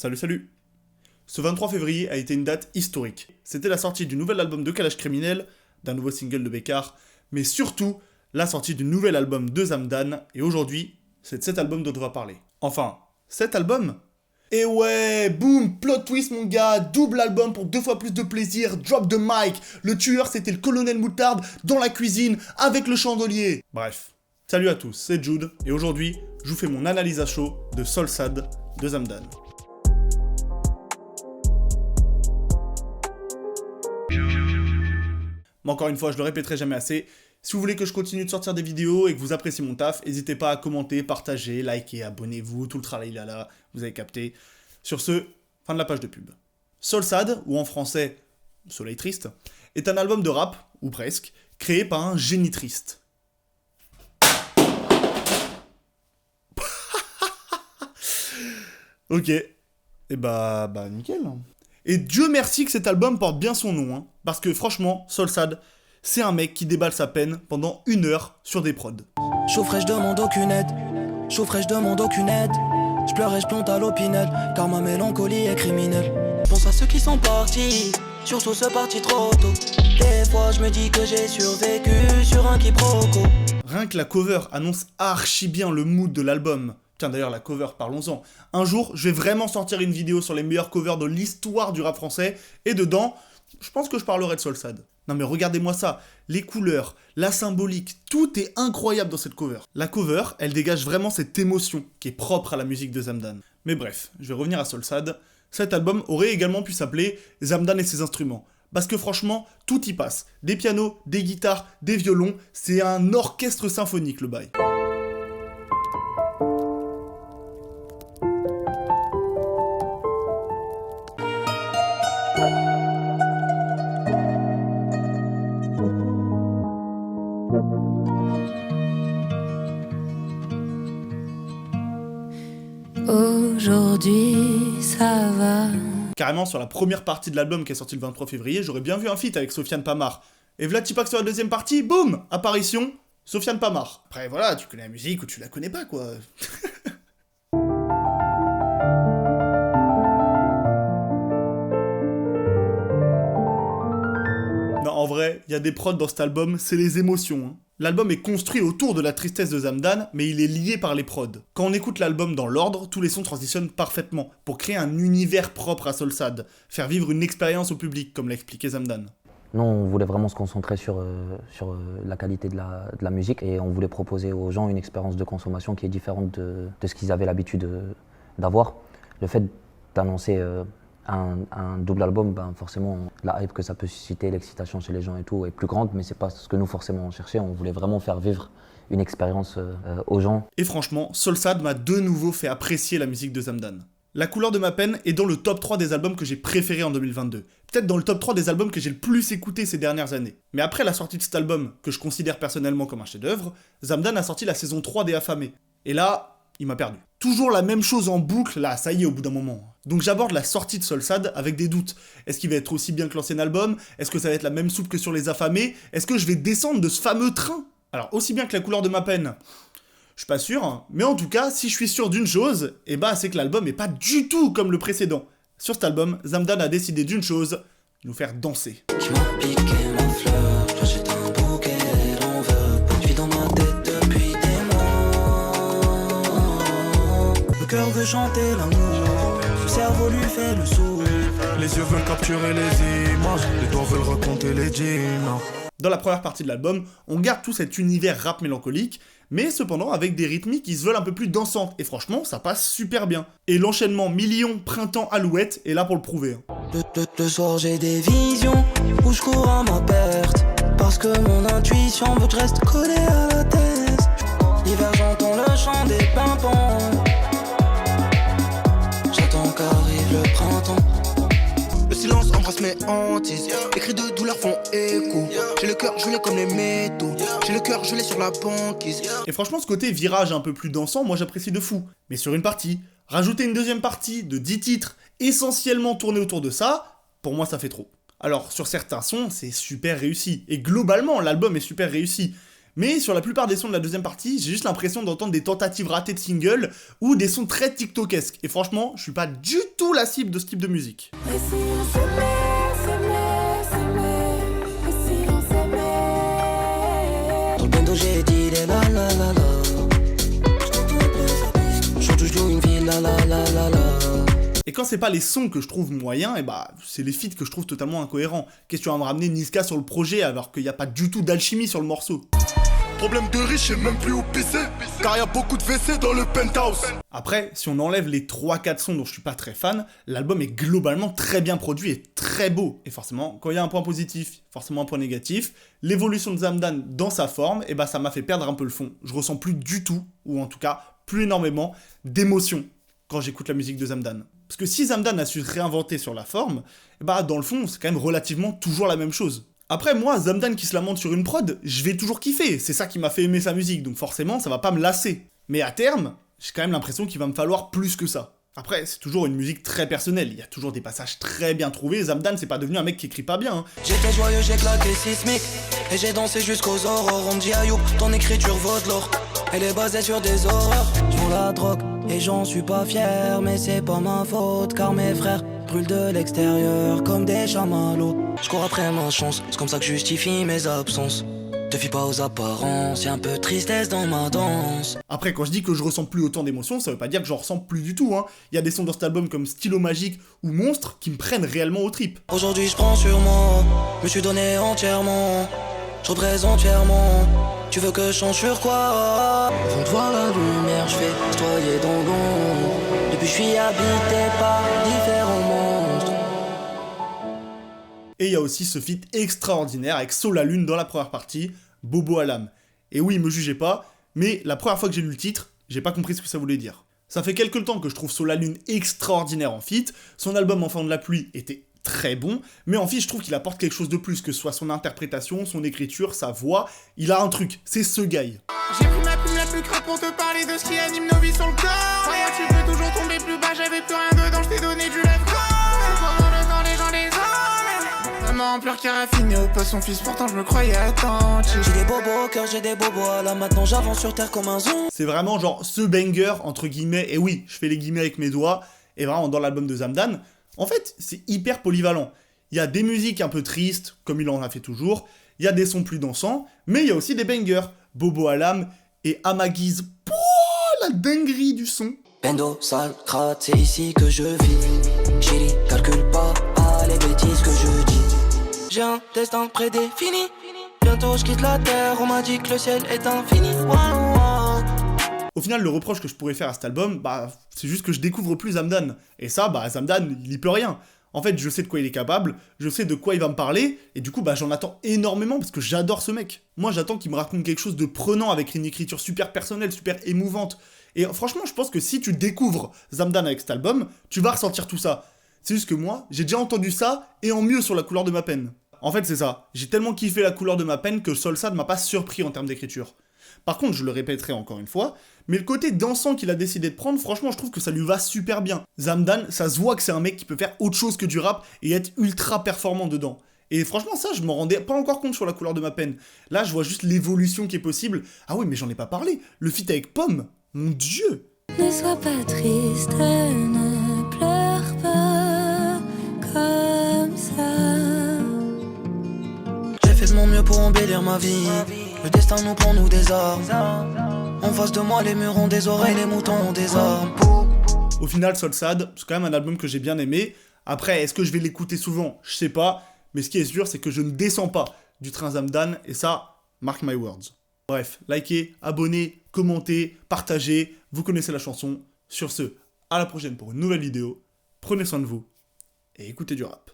Salut. Ce 23 février a été une date historique. C'était la sortie du nouvel album de Kalash Criminel, d'un nouveau single de Bécard, mais surtout la sortie du nouvel album de Zamdan, et aujourd'hui, c'est de cet album dont on va parler. Enfin, cet album? Et ouais, boum, plot twist mon gars, double album pour 2 fois plus de plaisir, drop the mic, le tueur c'était le colonel Moutarde dans la cuisine avec le chandelier. Bref, salut à tous, c'est Jude, et aujourd'hui, je vous fais mon analyse à chaud de Solsad de Zamdan. Mais encore une fois, je le répéterai jamais assez, si vous voulez que je continue de sortir des vidéos et que vous appréciez mon taf, n'hésitez pas à commenter, partager, liker, abonnez-vous, tout le travail là, vous avez capté. Sur ce, fin de la page de pub. Solsad, ou en français Soleil Triste, est un album de rap, ou presque, créé par un génie triste. Ok, et bah nickel. Et Dieu merci que cet album porte bien son nom, hein, parce que franchement, Solsad, c'est un mec qui déballe sa peine pendant 1 heure sur des prods. Chaud frais, je demande aucune aide. Chaud frais, je demande aucune aide. Je pleure et je plante à l'opinel, car ma mélancolie est criminelle. Pense à ceux qui sont partis, surtout ceux partis trop tôt. Des fois, je me dis que j'ai survécu sur un quiproquo. Rien que la cover annonce archi bien le mood de l'album. Tiens d'ailleurs la cover, parlons-en. Un jour, je vais vraiment sortir une vidéo sur les meilleures covers de l'histoire du rap français, et dedans, je pense que je parlerai de Solsad. Non mais regardez-moi ça, les couleurs, la symbolique, tout est incroyable dans cette cover. La cover, elle dégage vraiment cette émotion qui est propre à la musique de Zamdan. Mais bref, je vais revenir à Solsad. Cet album aurait également pu s'appeler Zamdan et ses instruments. Parce que franchement, tout y passe. Des pianos, des guitares, des violons, c'est un orchestre symphonique le bail. Aujourd'hui, ça va. Carrément, sur la première partie de l'album qui est sorti le 23 février, j'aurais bien vu un feat avec Sofiane Pamart. Et v'là Tipak sur la deuxième partie, boum, apparition, Sofiane Pamart. Après voilà, tu connais la musique ou tu la connais pas quoi. Non, en vrai, il y a des prods dans cet album, c'est les émotions. Hein. L'album est construit autour de la tristesse de Zamdan, mais il est lié par les prods. Quand on écoute l'album dans l'ordre, tous les sons transitionnent parfaitement, pour créer un univers propre à Solsad, faire vivre une expérience au public, comme l'a expliqué Zamdan. Nous, on voulait vraiment se concentrer sur la qualité de la musique, et on voulait proposer aux gens une expérience de consommation qui est différente de ce qu'ils avaient l'habitude d'avoir. Le fait d'annoncer un double album, ben forcément, la hype que ça peut susciter, l'excitation chez les gens et tout est plus grande, mais c'est pas ce que nous forcément on cherchait. On voulait vraiment faire vivre une expérience aux gens. Et franchement, Solsad m'a de nouveau fait apprécier la musique de Zamdan. La couleur de ma peine est dans le top 3 des albums que j'ai préférés en 2022. Peut-être dans le top 3 des albums que j'ai le plus écouté ces dernières années. Mais après la sortie de cet album, que je considère personnellement comme un chef-d'œuvre, Zamdan a sorti la saison 3 des Affamés. Et là, il m'a perdu. Toujours la même chose en boucle, là, ça y est, au bout d'un moment. Donc j'aborde la sortie de Solsad avec des doutes. Est-ce qu'il va être aussi bien que l'ancien album? Est-ce que ça va être la même soupe que sur les Affamés? Est-ce que je vais descendre de ce fameux train? Alors, aussi bien que la couleur de ma peine, je suis pas sûr, hein. Mais en tout cas, si je suis sûr d'une chose, et bah c'est que l'album est pas du tout comme le précédent. Sur cet album, Zamdan a décidé d'une chose, nous faire danser. Tu m'as piqué ma fleur, j'achète un bouquet, l'on veut. Je vis dans ma tête depuis des mois. Le cœur veut chanter l'amour, le cerveau lui fait le sourd. Les yeux veulent capturer les images, les doigts veulent raconter les jeans. Dans la première partie de l'album, on garde tout cet univers rap mélancolique, mais cependant avec des rythmiques qui se veulent un peu plus dansantes, et franchement, ça passe super bien. Et l'enchaînement Million, Printemps, Alouette est là pour le prouver. Le soir j'ai des visions, où je cours à ma perte, parce que mon intuition veut que je reste collé à la tête. L'hiver j'entends le chant des pimpants, j'attends qu'arrive le printemps. Le silence embrasse mes hantises, les cris de douleur font écho. J'ai le cœur gelé comme les métaux, j'ai le cœur gelé sur la banquise. Et franchement, ce côté virage un peu plus dansant, moi j'apprécie de fou. Mais sur une partie, rajouter une deuxième partie de 10 titres, essentiellement tournés autour de ça, pour moi ça fait trop. Alors, sur certains sons, c'est super réussi, et globalement, l'album est super réussi. Mais sur la plupart des sons de la deuxième partie, j'ai juste l'impression d'entendre des tentatives ratées de singles ou des sons très TikTokesques. Et franchement, je suis pas du tout la cible de ce type de musique. Dans le bendo j'ai dit les la la la la. Je touche une ville la la la la la. Et quand c'est pas les sons que je trouve moyens, et bah c'est les feats que je trouve totalement incohérents. Question à me ramener Niska sur le projet alors qu'il n'y a pas du tout d'alchimie sur le morceau. Problème de riche, j'ai même plus où pisser, car y a beaucoup de WC dans le penthouse. Après, si on enlève les 3-4 sons dont je suis pas très fan, l'album est globalement très bien produit et très beau. Et forcément, quand il y a un point positif, forcément un point négatif, l'évolution de Zamdan dans sa forme, et bah ça m'a fait perdre un peu le fond. Je ressens plus du tout, ou en tout cas plus énormément, d'émotion quand j'écoute la musique de Zamdan. Parce que si Zamdan a su se réinventer sur la forme, et bah dans le fond, c'est quand même relativement toujours la même chose. Après, moi, Zamdan qui se lamente sur une prod, je vais toujours kiffer, c'est ça qui m'a fait aimer sa musique, donc forcément, ça va pas me lasser. Mais à terme, j'ai quand même l'impression qu'il va me falloir plus que ça. Après, c'est toujours une musique très personnelle, il y a toujours des passages très bien trouvés, Zamdan c'est pas devenu un mec qui écrit pas bien. Hein. J'étais joyeux, j'ai claqué sismique, et j'ai dansé jusqu'aux aurores. On me dit Ayoub, ton écriture vaut de l'or, elle est basée sur des horreurs. Sur la drogue, et j'en suis pas fier, mais c'est pas ma faute, car mes frères brûlent de l'extérieur comme des chamallows. Je cours après ma chance, c'est comme ça que je justifie mes absences. Te fie pas aux apparences, y'a un peu de tristesse dans ma danse. Après, quand je dis que je ressens plus autant d'émotions, ça veut pas dire que j'en ressens plus du tout, hein. Il y a des sons dans cet album comme Stylo Magique ou Monstre qui me prennent réellement aux tripes. Aujourd'hui je prends sur moi, me suis donné entièrement, je représente fièrement. Tu veux que je change sur quoi? Avant de voir la lumière, je fais citoyer dans l'ombre. Depuis je suis habité par différents monstres. Et il y a aussi ce feat extraordinaire avec Solalune dans la première partie, Bobo à l'âme. Et oui, me jugez pas, mais la première fois que j'ai lu le titre, j'ai pas compris ce que ça voulait dire. Ça fait quelques temps que je trouve Solalune extraordinaire en feat, son album Enfant de la pluie était très bon, mais en feat je trouve qu'il apporte quelque chose de plus, que ce soit son interprétation, son écriture, sa voix, il a un truc, c'est ce gars. J'ai pris ma plume la plus crade pour te parler de ce qui anime nos vies sur le corps. Et tu peux toujours tomber plus bas, j'avais plus rien dedans, je t'ai donné du lève-corps. C'est trop dans le temps, les gens les hommes. Maman pleure car raffiné au pas son fils, pourtant je me croyais attentif. J'ai des bobos au cœur, j'ai des bobos à la maintenant j'avance sur terre comme un zoom. C'est vraiment genre ce banger, entre guillemets, et oui, je fais les guillemets avec mes doigts, et vraiment dans l'album de Zamdan, en fait, c'est hyper polyvalent. Il y a des musiques un peu tristes, comme il en a fait toujours, il y a des sons plus dansants, mais il y a aussi des bangers, Bobo à l'âme et Amaguise. Pouah, la dinguerie du son. Bendo, sale, crade, c'est ici que je vis. Chérie, calcule pas les bêtises que je dis. J'ai un destin prédéfini. Bientôt je quitte la terre, on m'a dit que le ciel est infini. Wow, wow. Au final, le reproche que je pourrais faire à cet album, bah, c'est juste que je découvre plus Zamdan. Et ça, bah, Zamdan, il y peut rien. En fait, je sais de quoi il est capable, je sais de quoi il va me parler, et du coup, bah, j'en attends énormément parce que j'adore ce mec. Moi, j'attends qu'il me raconte quelque chose de prenant avec une écriture super personnelle, super émouvante. Et franchement, je pense que si tu découvres Zamdan avec cet album, tu vas ressentir tout ça. C'est juste que moi, j'ai déjà entendu ça, et en mieux sur La couleur de ma peine. En fait, c'est ça. J'ai tellement kiffé La couleur de ma peine que Solsad m'a pas surpris en termes d'écriture. Par contre, je le répéterai encore une fois, mais le côté dansant qu'il a décidé de prendre, franchement, je trouve que ça lui va super bien. Zamdan, ça se voit que c'est un mec qui peut faire autre chose que du rap et être ultra performant dedans. Et franchement, ça, je m'en rendais pas encore compte sur La couleur de ma peine. Là, je vois juste l'évolution qui est possible. Ah oui, mais j'en ai pas parlé. Le feat avec Pomme, mon Dieu. Ne sois pas triste, ne pleure pas comme ça. J'ai fait de mon mieux pour embellir ma vie. Le destin nous prend nous des armes. En face de moi les murs ont des oreilles, les moutons ont des armes. Au final, Solsad, c'est quand même un album que j'ai bien aimé. Après, est-ce que je vais l'écouter souvent? Je sais pas. Mais ce qui est sûr, c'est que je ne descends pas du train Zamdan. Et ça, mark my words. Bref, likez, abonnez, commentez, partagez. Vous connaissez la chanson. Sur ce, à la prochaine pour une nouvelle vidéo. Prenez soin de vous et écoutez du rap.